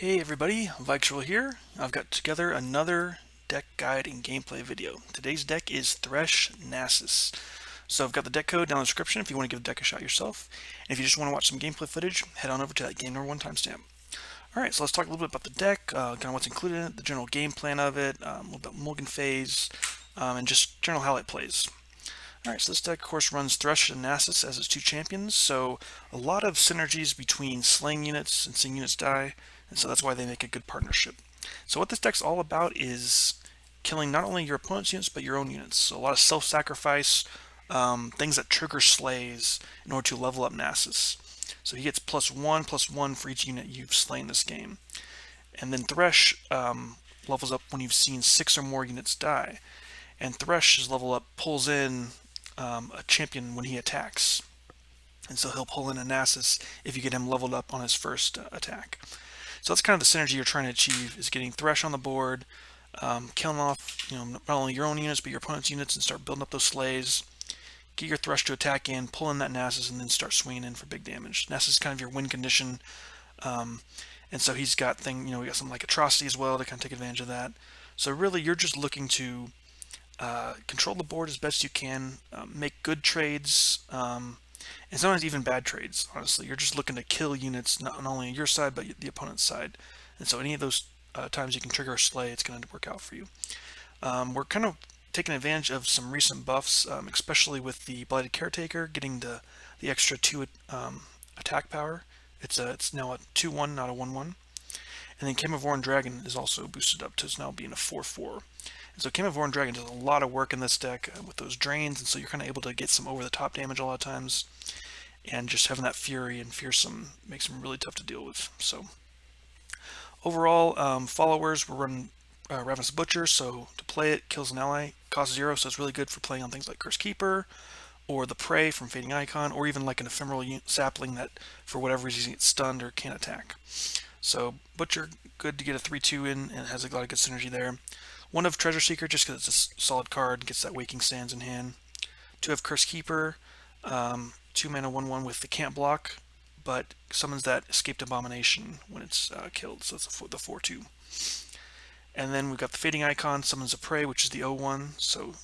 Hey everybody, Vikesroll here. I've got together another deck guide and gameplay video. Today's deck is Thresh Nasus. So I've got the deck code down in the description if you want to give the deck a shot yourself. And if you just want to watch some gameplay footage, head on over to that game number 1 timestamp. Alright, so let's talk a little bit about the deck, kind of what's included in it, the general game plan of it, a little bit mulligan phase, and just general how it plays. Alright, so this deck, of course, runs Thresh and Nasus as its two champions, so a lot of synergies between slaying units and seeing units die, and so that's why they make a good partnership. So what this deck's all about is killing not only your opponent's units, but your own units. So a lot of self-sacrifice, things that trigger slays in order to level up Nasus. So he gets +1/+1 for each unit you've slain this game. And then Thresh levels up when you've seen 6 or more units die. And Thresh's level up pulls in a champion when he attacks. And so he'll pull in a Nasus if you get him leveled up on his first attack. So that's kind of the synergy you're trying to achieve, is getting Thresh on the board, killing off not only your own units but your opponent's units and start building up those slays. Get your Thresh to attack in, pull in that Nasus, and then start swinging in for big damage. Nasus is kind of your win condition, and so he's got we got something like Atrocity as well to kind of take advantage of that. So really, you're just looking to control the board as best you can, make good trades, and sometimes even bad trades. Honestly, you're just looking to kill units not only on your side but the opponent's side. And so any of those times you can trigger a slay, it's going to work out for you. We're kind of taking advantage of some recent buffs, especially with the Blighted Caretaker getting the extra 2 attack power. It's now a 2/1, not a 1/1. And then Camavoran Dragon is also boosted up to now being a 4/4. And so Camavoran Dragon does a lot of work in this deck with those drains, and so you're kind of able to get some over-the-top damage a lot of times. And just having that Fury and Fearsome makes him really tough to deal with. So overall, followers, we're running Ravenous Butcher, so to play it, kills an ally, costs 0, so it's really good for playing on things like Curse Keeper, or the Prey from Fading Icon, or even like an ephemeral sapling that, for whatever reason, gets stunned or can't attack. So Butcher, good to get a 3/2 in, and has a lot of good synergy there. 1 of Treasure Seeker, just because it's a solid card, gets that Waking Sands in hand. 2 of Curse Keeper, 2 mana 1/1 with the can't block, but summons that Escaped Abomination when it's killed, so it's the 4/2. And then we've got the Fading Icon, summons a Prey, which is the 0/1, so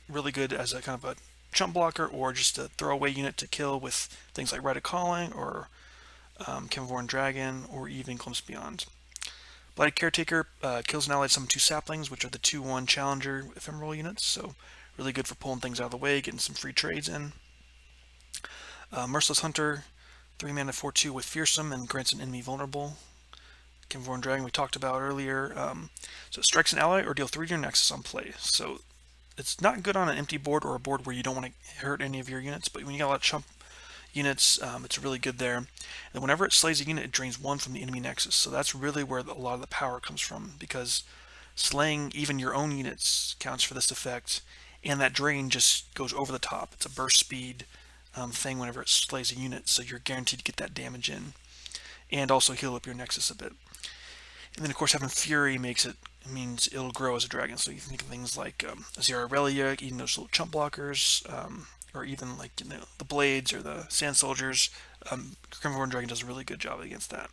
really good as a kind of a chump blocker or just a throwaway unit to kill with things like Rite of Calling or Camavoran Dragon or even Glimpse Beyond. Blighted Caretaker kills an ally, summon 2 saplings, which are the 2/1 Challenger ephemeral units, so really good for pulling things out of the way, getting some free trades in. Merciless Hunter, 3 mana 4/2 with Fearsome and grants an enemy vulnerable. Camavoran Dragon we talked about earlier. So it strikes an ally or deal 3 to your Nexus on play. So it's not good on an empty board or a board where you don't want to hurt any of your units, but when you got a lot of chump units, it's really good there. And whenever it slays a unit, it drains 1 from the enemy Nexus. So that's really where a lot of the power comes from, because slaying even your own units counts for this effect, and that drain just goes over the top. It's a burst speed thing whenever it slays a unit, so you're guaranteed to get that damage in, and also heal up your Nexus a bit. And then of course having Fury means it'll grow as a dragon. So you think of things like Azira Aurelia, even those little chump blockers, or even like the Blades or the Sand Soldiers. Camavoran Dragon does a really good job against that.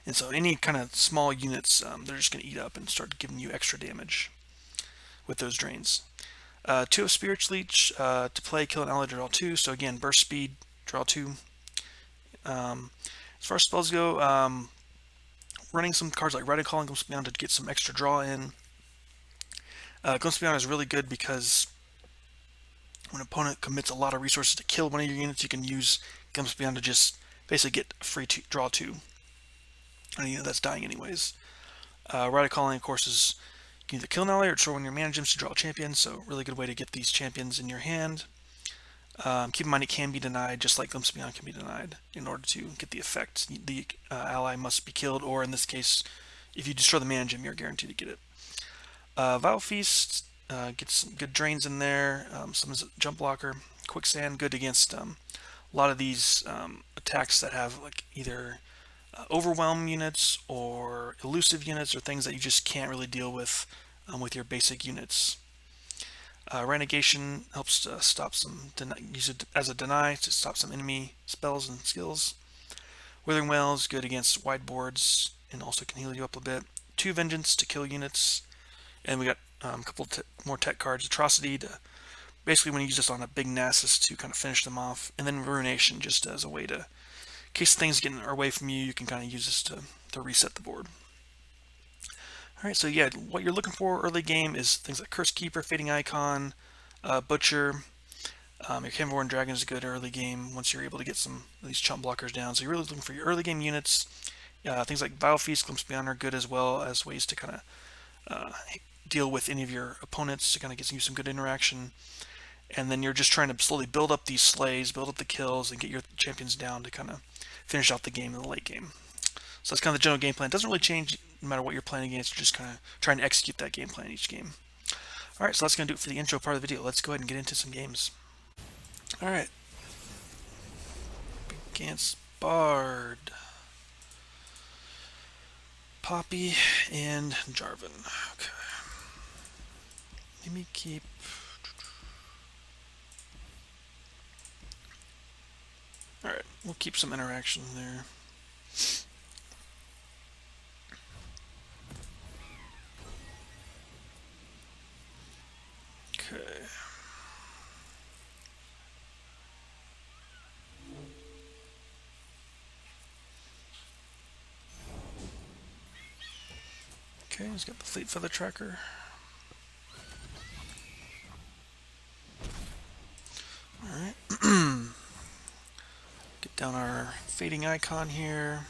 And so any kind of small units, they're just going to eat up and start giving you extra damage with those drains. 2 of Spirit Leech to play, kill an ally, draw 2. So again, burst speed, draw 2. As far as spells go, running some cards like Rite of Calling, Glimpse Beyond to get some extra draw in. Glimpse Beyond is really good because when an opponent commits a lot of resources to kill one of your units, you can use Glimpse Beyond to just basically get a free draw 2 on a unit that's dying anyways. Rite of Calling, of course, is you can either kill an ally or throw in your mana gems to draw a champion, so really good way to get these champions in your hand. Keep in mind it can be denied, just like Glimpse Beyond can be denied. In order to get the effect, the ally must be killed, or in this case, if you destroy the mana gem, you're guaranteed to get it. Vile Feast gets some good drains in there. Summons a jump blocker. Quicksand, good against a lot of these attacks that have like either overwhelm units or elusive units or things that you just can't really deal with your basic units. Renegation helps stop some, use it as a deny to stop some enemy spells and skills. Withering Wail is good against wide boards and also can heal you up a bit. 2 Vengeance to kill units. And we got a couple more tech cards. Atrocity to basically when you use this on a big Nasus to kind of finish them off. And then Ruination just as a way to, in case things get away from you, you can kind of use this to reset the board. Alright, so yeah, what you're looking for early game is things like Curse Keeper, Fading Icon, Butcher. Your Camavoran Dragon is a good early game once you're able to get some of these chump blockers down. So you're really looking for your early game units. Things like Vile Feast, Glimpse Beyond are good as well as ways to kind of deal with any of your opponents to kind of get you some good interaction. And then you're just trying to slowly build up these slays, build up the kills, and get your champions down to kind of finish out the game in the late game. So that's kind of the general game plan. It doesn't really change no matter what you're playing against. You're just kind of trying to execute that game plan each game. Alright, so that's going to do it for the intro part of the video. Let's go ahead and get into some games. Alright. Against Bard, Poppy, and Jarvan. Okay. Let me keep... Alright, we'll keep some interaction there. Okay. Okay, he's got the Fleet Feather Tracker. Alright. Get down our Fading Icon here.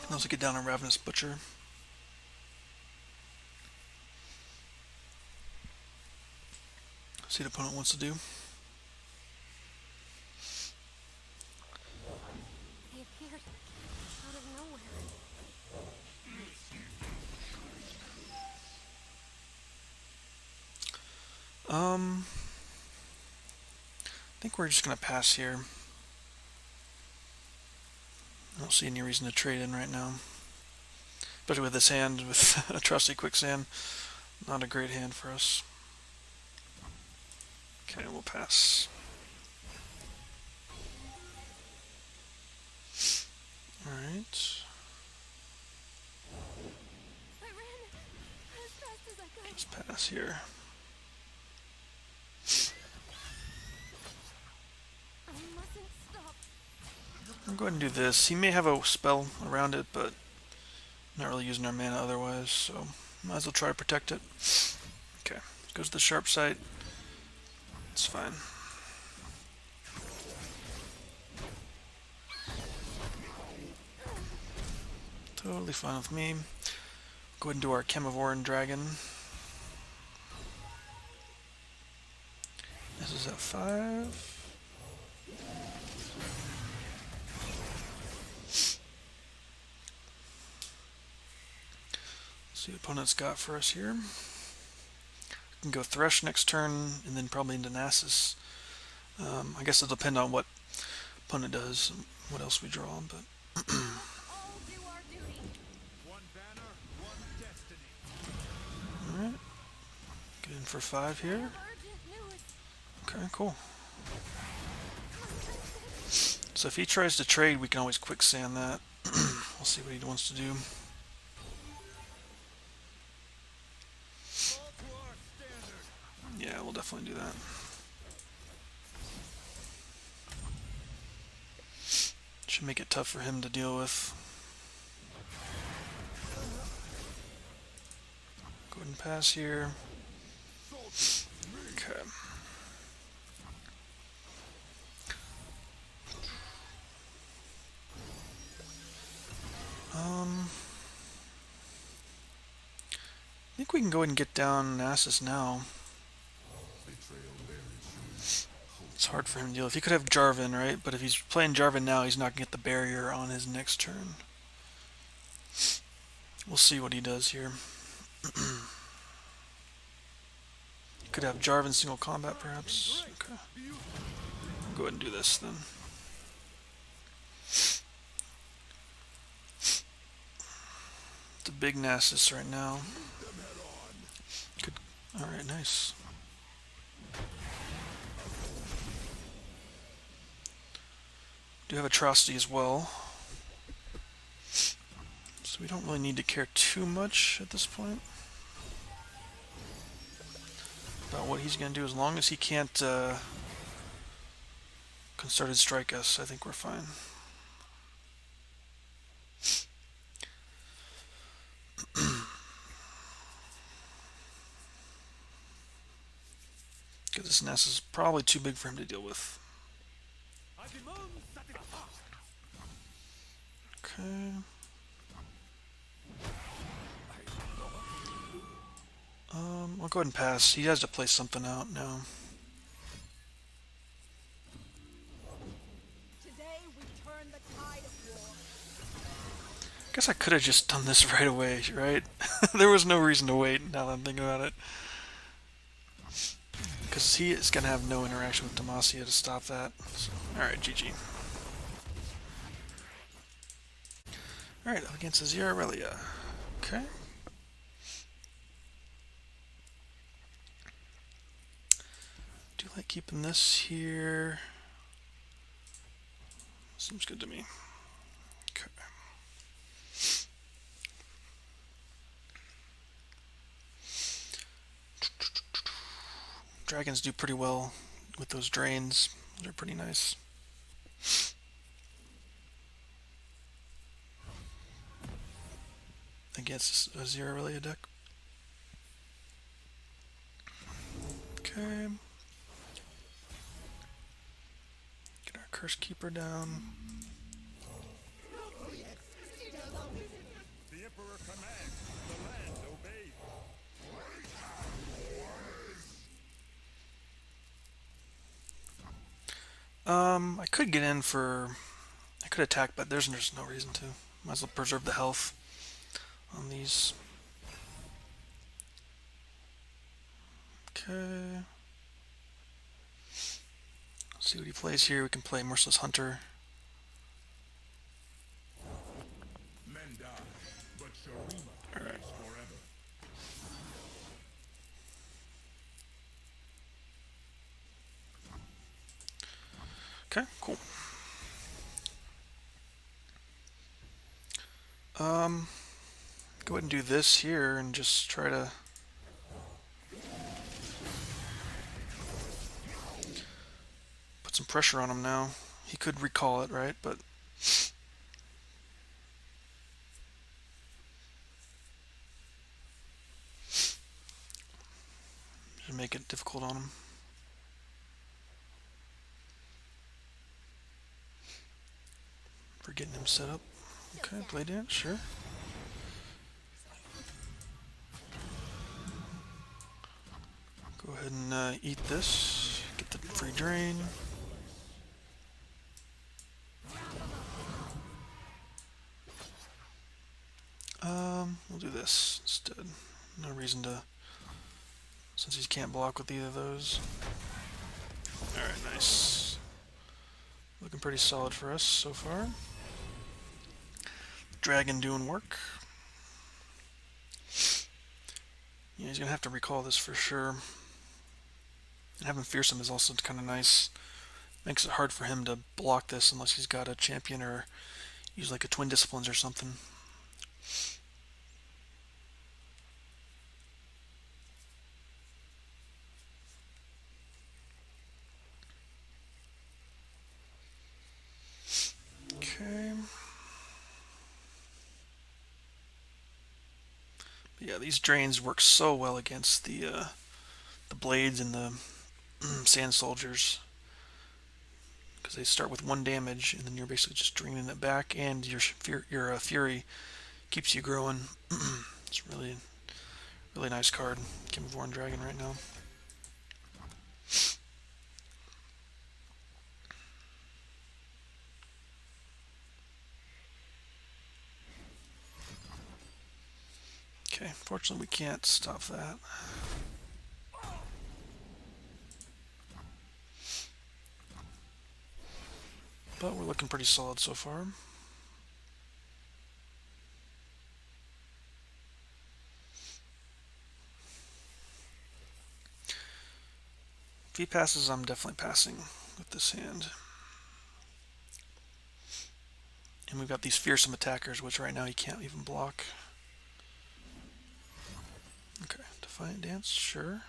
And also get down our Ravenous Butcher. See what the opponent wants to do. He appeared out of nowhere. I think we're just gonna pass here. I don't see any reason to trade in right now. Especially with this hand, with Atrocity Quicksand. Not a great hand for us. Okay, we'll pass. Alright. I ran as fast as I could. Just pass here. I mustn't stop. I'll go ahead and do this. He may have a spell around it, but not really using our mana otherwise, so might as well try to protect it. Okay, goes to the sharp sight. It's fine. Totally fine with me. Go ahead and do our Camavoran Dragon. This is at 5. See what opponent's got for us here. We can go Thresh next turn and then probably into Nasus. I guess it'll depend on what opponent does and what else we draw, but alright. Get in for 5 here. Okay, cool. So if he tries to trade, we can always quicksand that. We'll see what he wants to do. Yeah, we'll definitely do that. Should make it tough for him to deal with. Go ahead and pass here. Okay. I think we can go ahead and get down Nasus now. It's hard for him to deal with. He could have Jarvan, right? But if he's playing Jarvan now, he's not going to get the barrier on his next turn. We'll see what he does here. Could have Jarvan single combat, perhaps. Okay. I'll go ahead and do this then. It's a big Nasus right now. Good. All right, nice. Do have Atrocity as well. So we don't really need to care too much at this point about what he's going to do. As long as he can't concerted strike us, I think we're fine. Because this Nasus is probably too big for him to deal with. Okay. I'll go ahead and pass. He has to play something out now. Today we turn the tide of war. Guess I could have just done this right away, right? There was no reason to wait now that I'm thinking about it. Because he is going to have no interaction with Demacia to stop that. So, alright, GG. Alright, up against Azir Aurelia. Okay. Do like keeping this here. Seems good to me. Okay. Dragons do pretty well with those drains. They're pretty nice. Against Azir Aurelia deck. Okay. Get our Curse Keeper down. The Emperor commands, the land obeys. I could get in for... I could attack, but there's no reason to. Might as well preserve the health on these. Okay. Let's see what he plays here. We can play Merciless Hunter. Men die, but Shurima lives forever. Okay, cool. Go ahead and do this here and just try to put some pressure on him now. He could recall it, right? But to make it difficult on him. For getting him set up. Okay, play dance, sure. Go ahead and eat this. Get the free drain. We'll do this instead. No reason to, since he can't block with either of those. Alright, nice. Looking pretty solid for us so far. Dragon doing work. Yeah, he's gonna have to recall this for sure. And having Fearsome is also kind of nice. Makes it hard for him to block this unless he's got a champion or use like a Twin Disciplines or something. Okay. But yeah, these drains work so well against the blades and the sand soldiers. Because they start with 1 damage, and then you're basically just draining it back, and your Fury keeps you growing. It's really nice card. Camavoran Dragon right now. Okay, fortunately we can't stop that. But we're looking pretty solid so far. If he passes, I'm definitely passing with this hand. And we've got these fearsome attackers, which right now he can't even block. Okay, Defiant Dance, sure.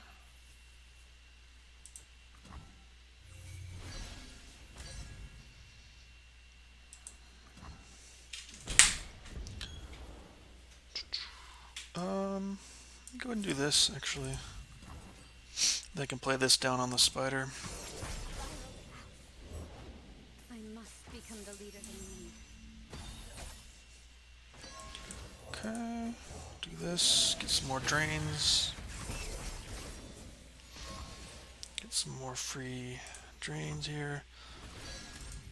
Go ahead and do this, actually. They can play this down on the spider. I must become the leader they need. Okay, do this, get some more drains. Get some more free drains here.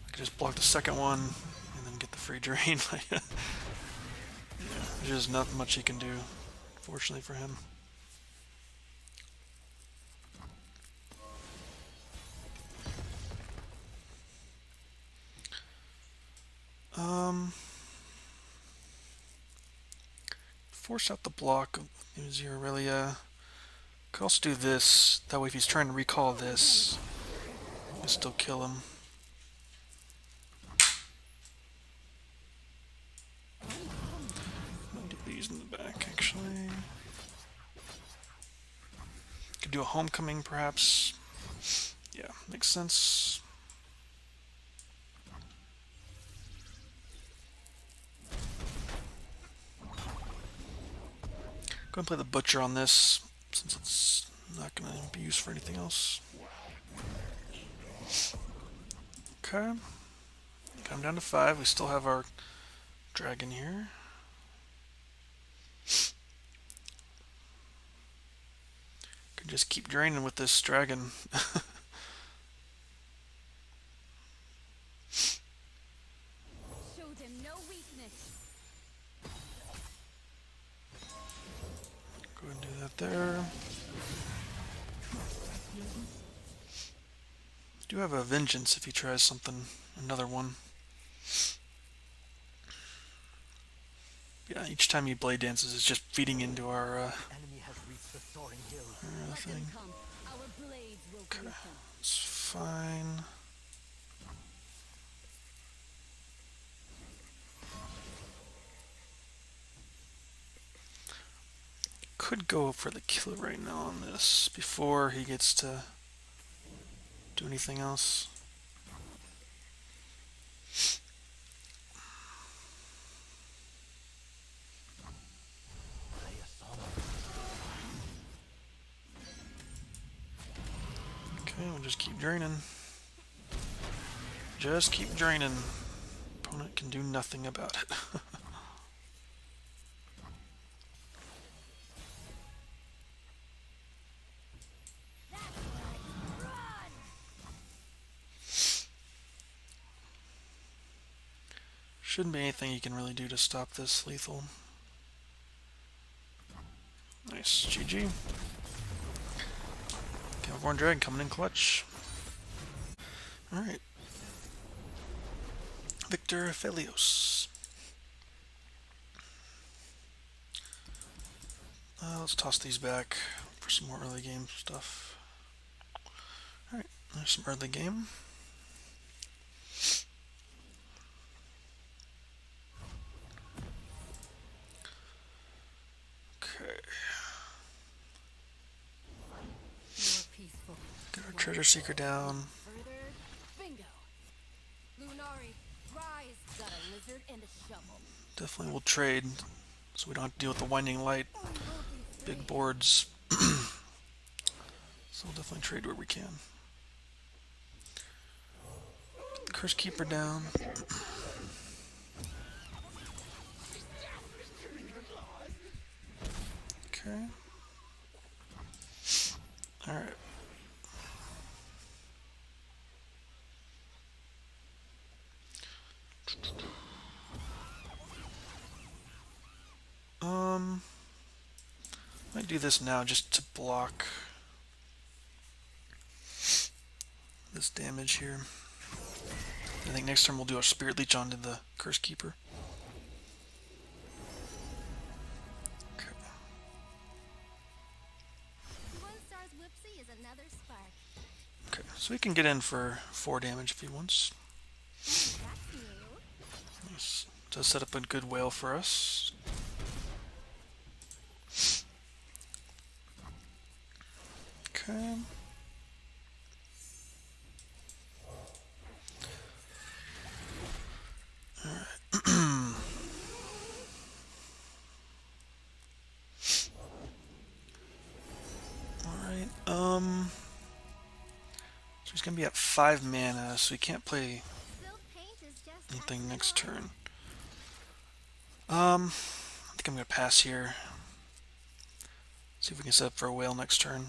I could just block the second one and then get the free drain. Yeah, there's just not much he can do, fortunately for him. Force out the block of Uzi Aurelia. Could also do this. That way if he's trying to recall this, you can still kill him. I'll do these in the back, actually. Could do a homecoming, perhaps. Yeah, makes sense. Go and play the Butcher on this, since it's not going to be used for anything else. Okay. Come down to 5. We still have our dragon here. Could just keep draining with this dragon. Show them no weakness. Go ahead and do that there. Do have a vengeance if he tries something, another one. Yeah, each time he blade dances, it's just feeding into our Enemy has reached the soaring hill. Let them thing. come. Our blades will Okay, greet them. it's fine. Could go for the kill right now on this before he gets to do anything else. Play a song. Okay, we'll just keep draining. Just keep draining. Opponent can do nothing about it. Shouldn't be anything you can really do to stop this lethal. Nice, GG. Camavoran Dragon coming in clutch. Alright. Victor Felios. Let's toss these back for some more early game stuff. Alright, there's some early game. Okay. More peaceful. Get our treasure seeker down. Further. Bingo. Lunari, rise. Got a lizard and a shovel. Definitely will trade so we don't have to deal with the winding light, big boards. So we'll definitely trade where we can. Get the Curse Keeper down. Okay. Alright. Might do this now just to block this damage here. I think next turn we'll do our Spirit Leech onto the Curse Keeper. Okay. One star's whipsy is another spark. Okay, so he can get in for 4 damage if he wants. That's new. Nice. Does set up a good whale for us. Okay. Alright, so he's gonna be at 5 mana, so he can't play Spilled paint is just anything passing next by. turn. I think I'm gonna pass here. See if we can set up for a whale next turn.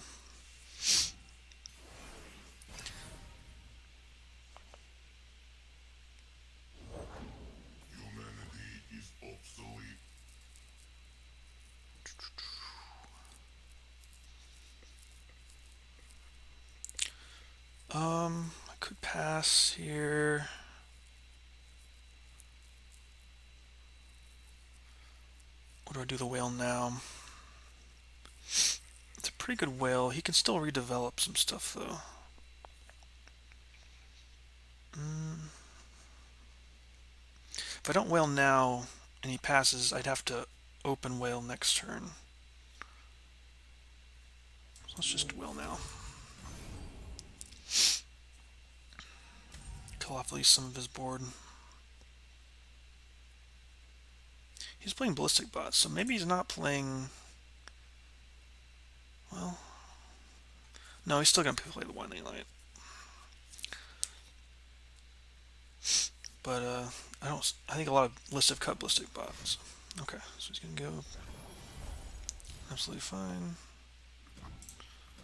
Humanity is obsolete. I could pass here. What do I do the whale now? It's a pretty good whale. He can still redevelop some stuff though. If I don't whale now and he passes, I'd have to open whale next turn. So let's just whale now. Kill off at least some of his board. He's playing Ballistic Bots, so maybe he's not playing... Well... No, he's still going to play the Winding Light. But, I think a lot of lists have cut Ballistic Bots. Okay, so he's going to go... Absolutely fine.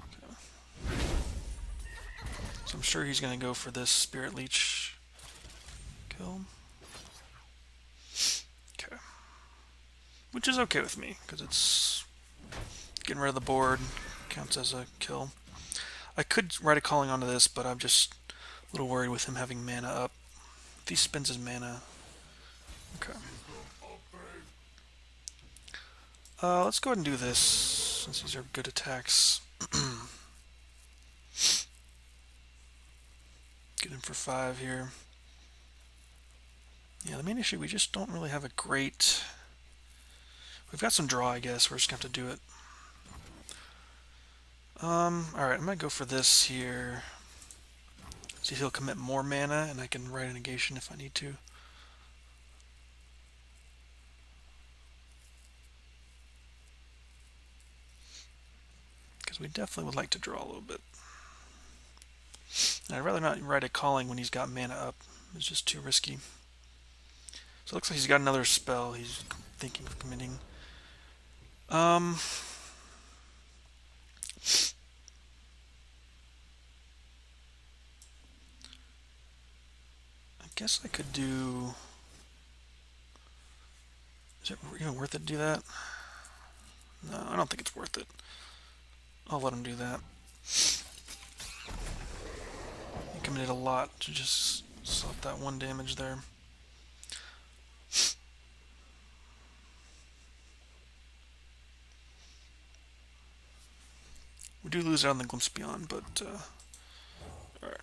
Okay. So I'm sure he's going to go for this Spirit Leech kill. Okay. Which is okay with me, because it's getting rid of the board, counts as a kill. I could Rite of Calling onto this, but I'm just a little worried with him having mana up. If he spends his mana... Okay. Let's go ahead and do this, since these are good attacks. Get him for 5 here. Yeah, the main issue, we just don't really have a great... We've got some draw, I guess. We're just going to have to do it. Alright, I'm going to go for this here. See if he'll commit more mana, and I can write a negation if I need to. Because we definitely would like to draw a little bit. And I'd rather not Rite of Calling when he's got mana up. It's just too risky. So it looks like he's got another spell he's thinking of committing. I guess I could do... Is it even worth it to do that? No, I don't think it's worth it. I'll let him do that. He committed a lot to just slap that 1 damage there. We do lose out on the Glimpse Beyond, but... Alright.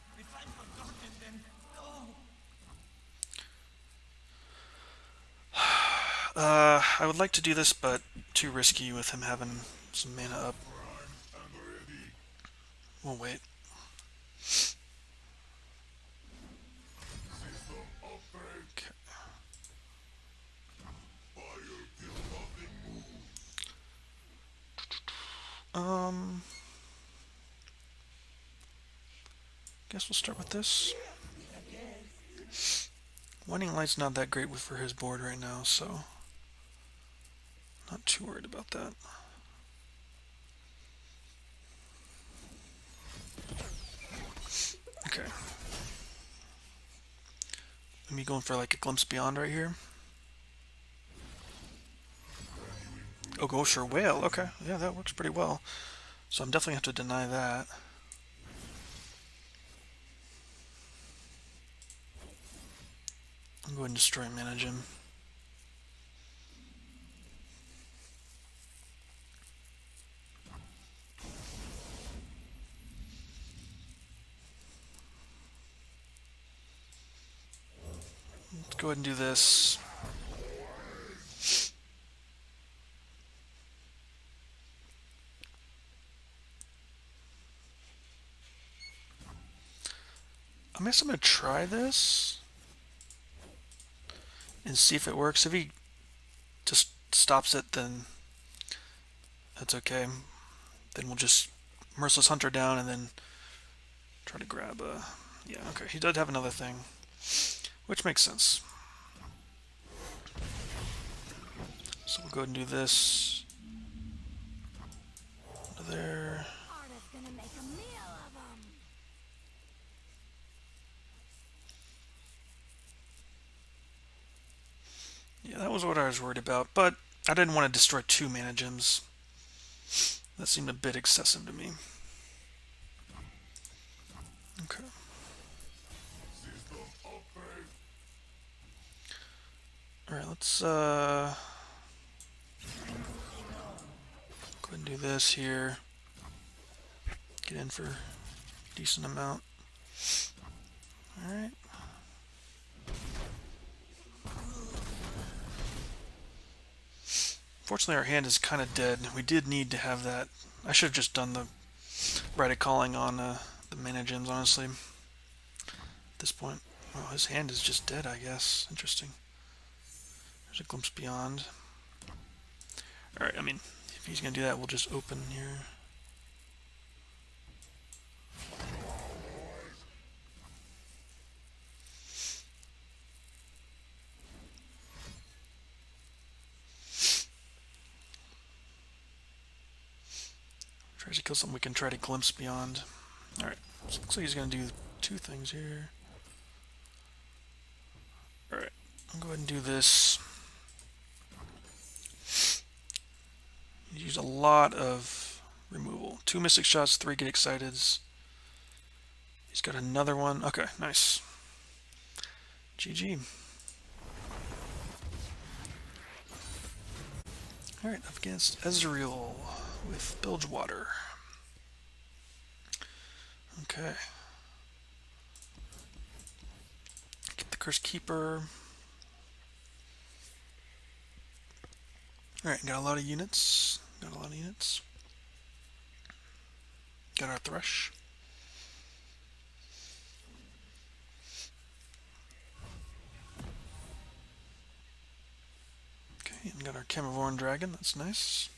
I would like to do this, but too risky with him having some mana up. We'll wait. Okay. Guess we'll start with this. Winding Light's not that great for his board right now, so not too worried about that. Okay. Me going for like a Glimpse Beyond right here. Oh, go for Whale. Okay, yeah, that works pretty well. So I'm definitely have to deny that. I'll go ahead and destroy and manage him. Let's go ahead and do this. guess I'm gonna try this and see if it works. If he just stops it, then that's okay. Then we'll just Merciless Hunter down and then try to grab a... Yeah, okay. He does have another thing, which makes sense. So we'll go ahead and do this. Over there. Arda's gonna make a meal of 'em. Yeah, that was what I was worried about, but I didn't want to destroy 2 mana gems. That seemed a bit excessive to me. Okay. System upgrade. Alright, let's go ahead and do this here. Get in for a decent amount. Alright. Fortunately, our hand is kind of dead. We did need to have that. I should have just done the Rite of Calling on the mana gems, honestly. At this point. Well, his hand is just dead, I guess. Interesting. There's a Glimpse Beyond. Alright, I mean, if he's going to do that, we'll just open here. Tries to kill something we can try to Glimpse Beyond. Alright, so looks like he's going to do 2 things here. Alright, I'll go ahead and do this. Use a lot of removal. 2 Mystic Shots, 3 Get Exciteds. He's got another one. Okay, nice. GG. Alright, up against Ezreal with Bilgewater. Okay. Get the Cursed Keeper. Alright, got a lot of units. Got our Thresh. Okay, and got our Camavoran Dragon. That's nice.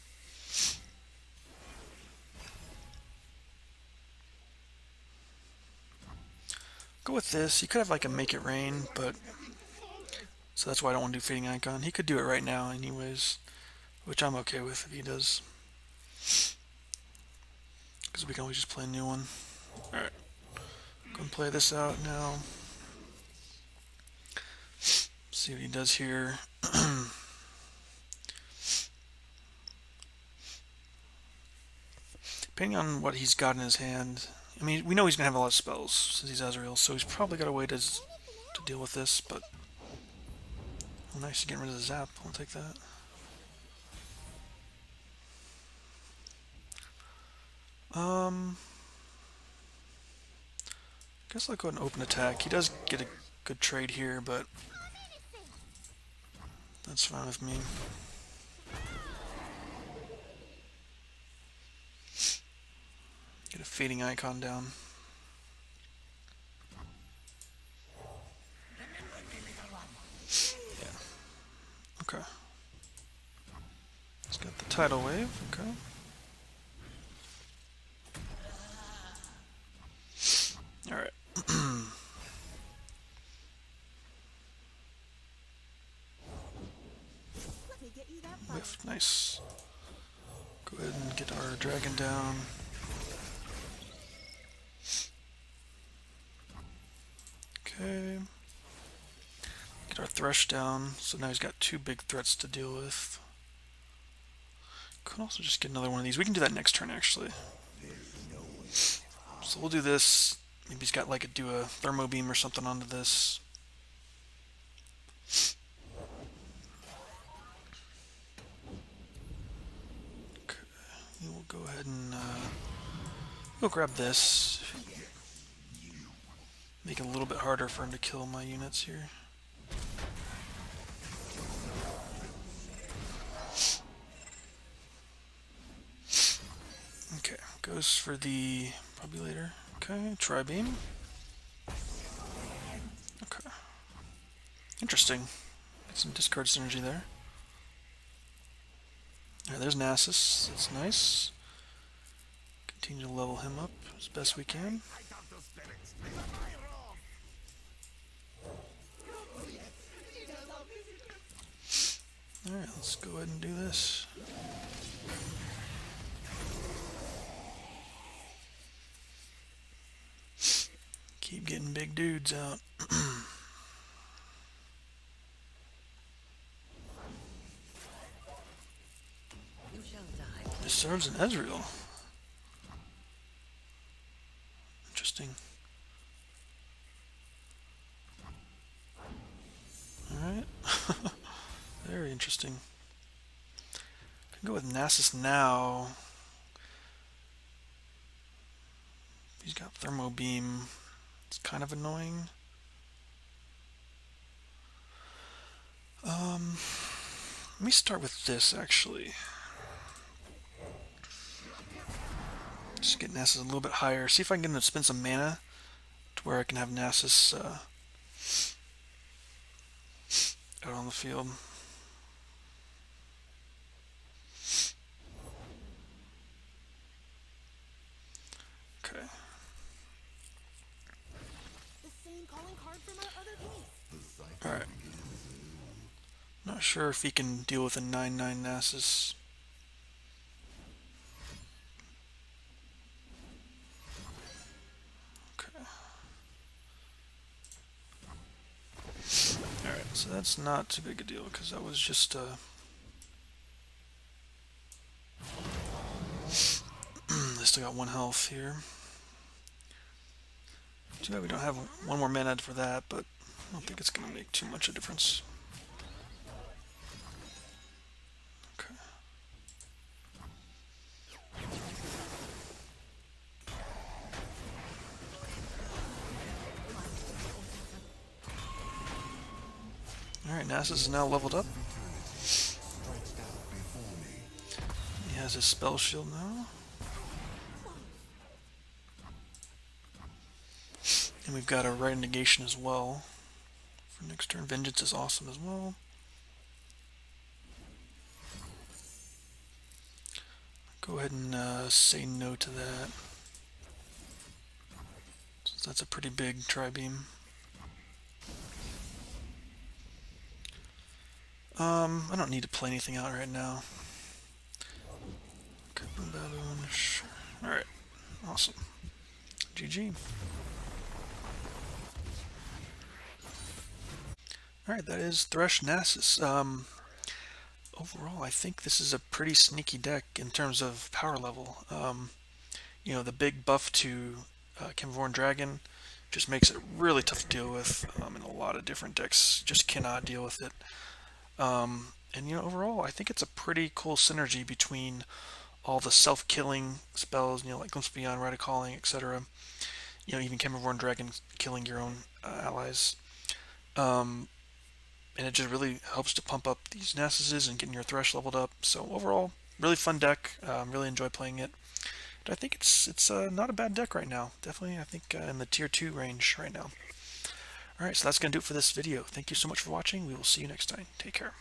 Go with this. He could have like a Make It Rain, but... So that's why I don't want to do Fading Icon. He could do it right now anyways, which I'm okay with if he does. Because we can always just play a new one. Alright. Go and play this out now. See what he does here. Depending on what he's got in his hand. I mean, we know he's going to have a lot of spells since he's Ezreal, so he's probably got a way to deal with this, but... Oh, nice, getting rid of the Zap. I'll take that. Guess I'll go ahead and open attack. He does get a good trade here, but that's fine with me. Get a Fading Icon down. Yeah. Okay. He's got the Tidal Wave. Okay. Alright. Whiff, nice. Go ahead and get our dragon down. Okay. Get our Thresh down. So now he's got 2 big threats to deal with. Could also just get another one of these. We can do that next turn, actually. So we'll do this. Maybe he's got like do a Thermo Beam or something onto this. Okay. We'll go ahead and we'll grab this. Make it a little bit harder for him to kill my units here. Okay, goes for the probably later. Okay, Tri-Beam. Interesting. Get some discard synergy there. Alright, there's Nasus. That's nice. Continue to level him up as best we can. Alright, let's go ahead and do this. Keep getting big dudes out. This serves an Ezreal. Interesting. Alright. Very interesting. Can go with Nasus now. He's got Thermo Beam. It's kind of annoying. Let me start with this actually. Just get Nasus a little bit higher. See if I can get him to spend some mana to where I can have Nasus out on the field. Okay. The same calling card from our other case. Alright. Not sure if he can deal with a 9/9 Nasus. Okay. Alright, so that's not too big a deal because that was just they still got 1 health here. Too bad we don't have 1 more mana for that, but I don't think it's going to make too much of a difference. Okay. Alright, Nasus is now leveled up. He has his spell shield now. And we've got a Rite of Negation as well. For next turn, Vengeance is awesome as well. Go ahead and say no to that. Since that's a pretty big Tri-Beam. I don't need to play anything out right now. Okay, Baboon, sure. Alright, awesome. GG. Alright, that is Thresh Nasus. Overall, I think this is a pretty sneaky deck in terms of power level. You know, the big buff to Camavoran Dragon just makes it really tough to deal with, and a lot of different decks just cannot deal with it. And you know, overall, I think it's a pretty cool synergy between all the self-killing spells, you know, like Glimpse Beyond, Rite of Calling, etc. You know, even Camavoran Dragon killing your own allies. And it just really helps to pump up these Nasuses and getting your Thresh leveled up. So overall, really fun deck. Really enjoy playing it. And I think it's not a bad deck right now. Definitely, I think in the tier 2 range right now. Alright, so that's going to do it for this video. Thank you so much for watching. We will see you next time. Take care.